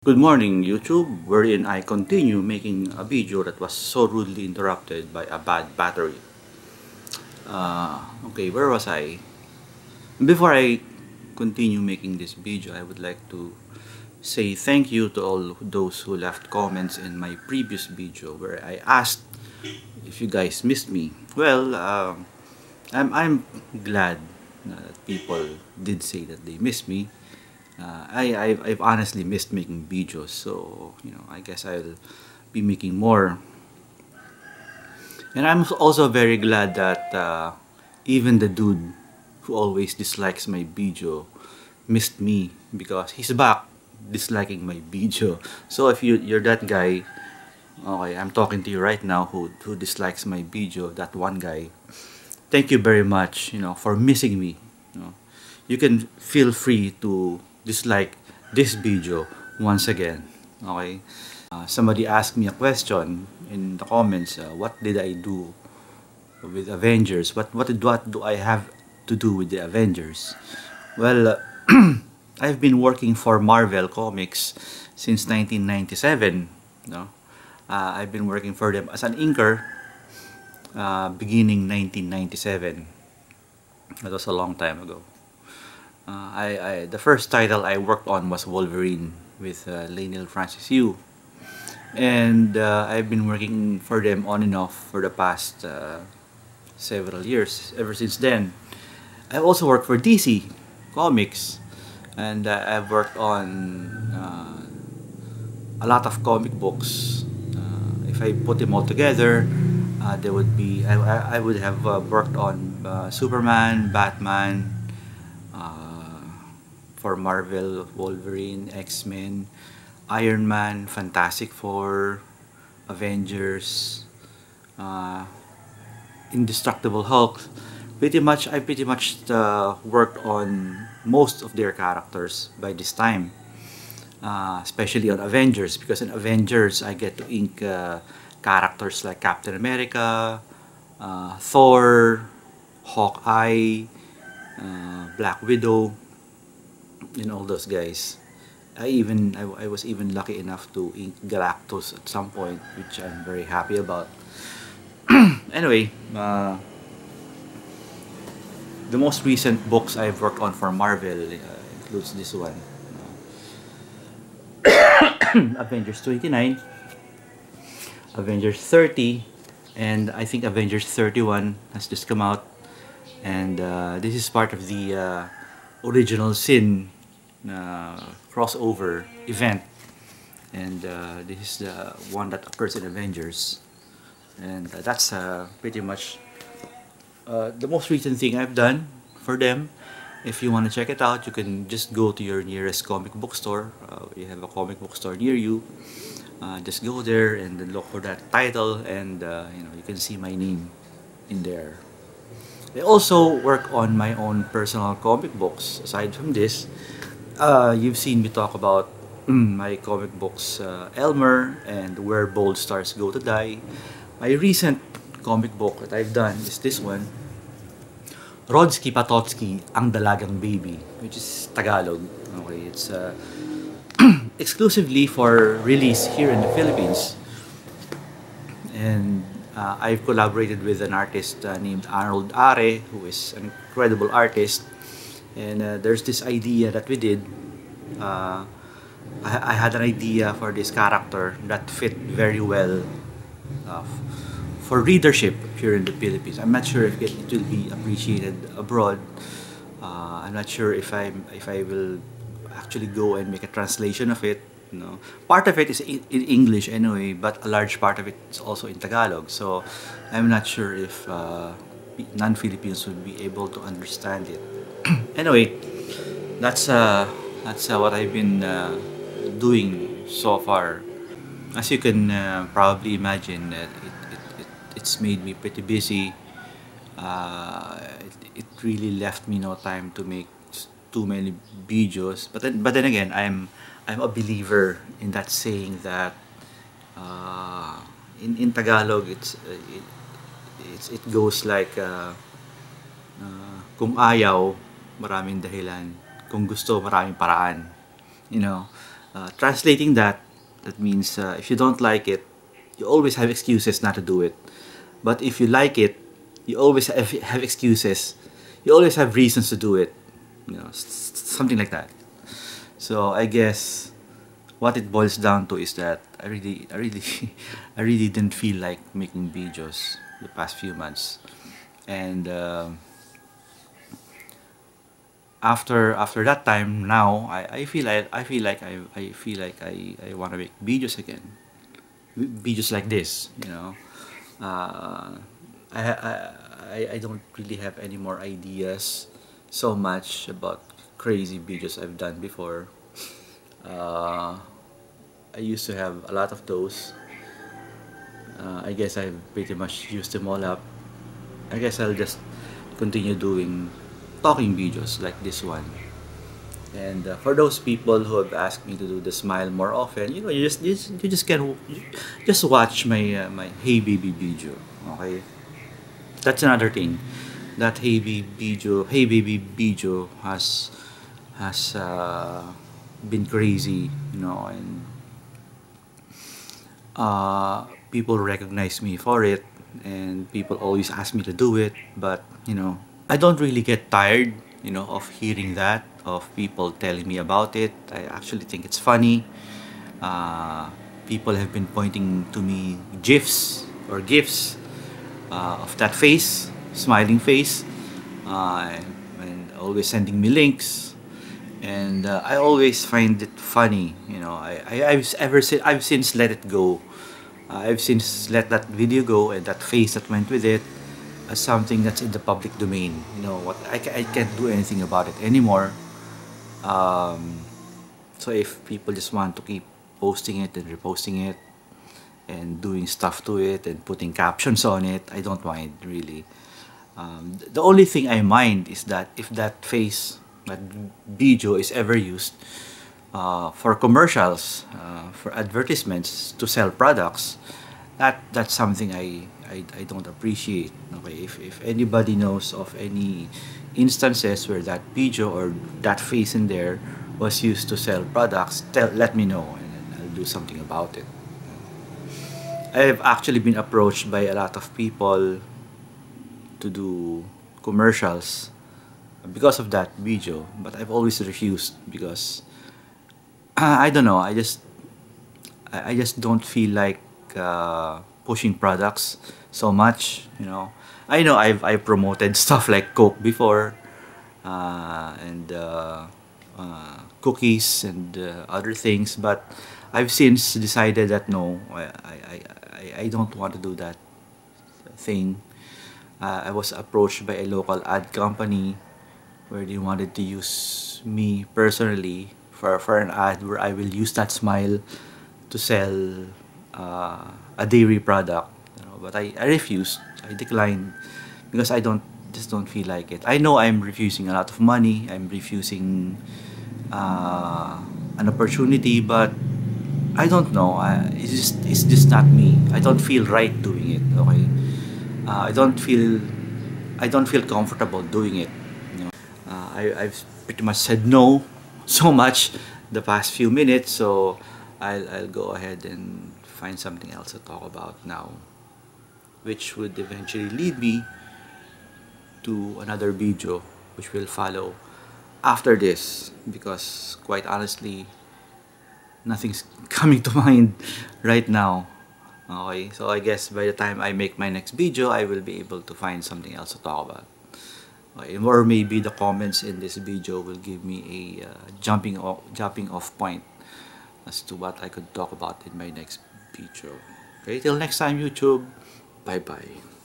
Good morning, YouTube, wherein I continue making a video that was so rudely interrupted by a bad battery. Okay, where was I? Before I continue making this video, I would like to say thank you to all those who left comments in my previous video where I asked if you guys missed me. Well, I'm glad that people did say that they missed me. I've honestly missed making videos, so I guess I'll be making more. And I'm also very glad that even the dude who always dislikes my video missed me, because he's back disliking my video. So if you're that guy, okay, I'm talking to you right now, who dislikes my video, that one guy, thank you very much, for missing me. You can feel free to dislike this video once again. Okay, somebody asked me a question in the comments. What did I do with Avengers? What do I have to do with the Avengers? Well, I've been working for Marvel Comics since 1997. I've been working for them as an inker beginning 1997. That was a long time ago. The first title I worked on was Wolverine with Lionel Francis Yu, and I've been working for them on and off for the past several years. Ever since then, I've also worked for DC Comics, and I've worked on a lot of comic books. If I put them all together, there would be I would have worked on Superman, Batman, for Marvel, Wolverine, X-Men, Iron Man, Fantastic Four, Avengers, Indestructible Hulk. I pretty much worked on most of their characters by this time, especially on Avengers, because in Avengers I get to ink characters like Captain America, Thor, Hawkeye, Black Widow, and all those guys. I was even lucky enough to ink Galactus at some point, which I'm very happy about. Anyway, the most recent books I've worked on for Marvel includes this one, Avengers 29, Avengers 30, and I think Avengers 31 has just come out. And this is part of the Original Sin crossover event, and this is the one that occurs in Avengers, and that's pretty much the most recent thing I've done for them. If you want to check it out, you can just go to your nearest comic book store. You have a comic book store near you. Just go there and then look for that title, and you can see my name in there. I also work on my own personal comic books. Aside from this, you've seen me talk about my comic books, Elmer and Where Bold Stars Go to Die. My recent comic book that I've done is this one, Rodsky Patotsky, Ang Dalagang Baby, which is Tagalog. Okay, it's exclusively for release here in the Philippines. And I've collaborated with an artist named Arnold Are, who is an incredible artist. And there's this idea that we did. I had an idea for this character that fit very well for readership here in the Philippines. I'm not sure if it will be appreciated abroad. I'm not sure if I will actually go and make a translation of it. Part of it is in English anyway, but a large part of it is also in Tagalog. So I'm not sure if non-Filipinos would be able to understand it. Anyway, that's what I've been doing so far. As you can probably imagine, it's made me pretty busy. It really left me no time to make too many videos. But then again, I'm a believer in that saying that in Tagalog it goes like kung ayaw, maraming dahilan; kung gusto, maraming paraan. Translating that, that means if you don't like it, you always have excuses not to do it. But if you like it, you always have excuses. You always have reasons to do it. Something like that. So I guess what it boils down to is that I really didn't feel like making videos the past few months, and after that time, now I want to make videos again, videos like this. Uh, I don't really have any more ideas so much about crazy videos I've done before. Uh, I used to have a lot of those. I guess I've pretty much used them all up. I guess I'll just continue doing talking videos like this one. And for those people who have asked me to do the smile more often, you just can just watch my Hey Baby video. Okay, that's another thing. That Hey Baby video has been crazy, and people recognize me for it, and people always ask me to do it. But I don't really get tired, of hearing that, of people telling me about it. I actually think it's funny. Uh, People have been pointing to me gifs of that face, smiling face, uh, and always sending me links. And I always find it funny. I've since let it go. I've since let that video go, and that face that went with it, as something that's in the public domain. I can't do anything about it anymore. Um, so if people just want to keep posting it and reposting it and doing stuff to it and putting captions on it, I don't mind really. The only thing I mind is that if that video is ever used for commercials, for advertisements to sell products, that's something I don't appreciate. Okay, if anybody knows of any instances where that video or that face in there was used to sell products, let me know, and then I'll do something about it. I've actually been approached by a lot of people to do commercials because of that video, but I've always refused because I don't know. I just don't feel like pushing products so much. I know I've promoted stuff like Coke before, and cookies and other things, but I've since decided that no, I don't want to do that thing. I was approached by a local ad company where they wanted to use me personally for an ad where I will use that smile to sell a dairy product. But I refused. I declined because I don't feel like it. I know I'm refusing a lot of money. I'm refusing an opportunity, but I don't know. It's just not me. I don't feel right doing it. Okay, I don't feel comfortable doing it. I've pretty much said no so much the past few minutes, so I'll go ahead and find something else to talk about now, which would eventually lead me to another video which will follow after this, because quite honestly nothing's coming to mind right now. Okay, so I guess by the time I make my next video, I will be able to find something else to talk about. Okay, or maybe the comments in this video will give me a jumping off point as to what I could talk about in my next video. Okay, till next time, YouTube. Bye bye.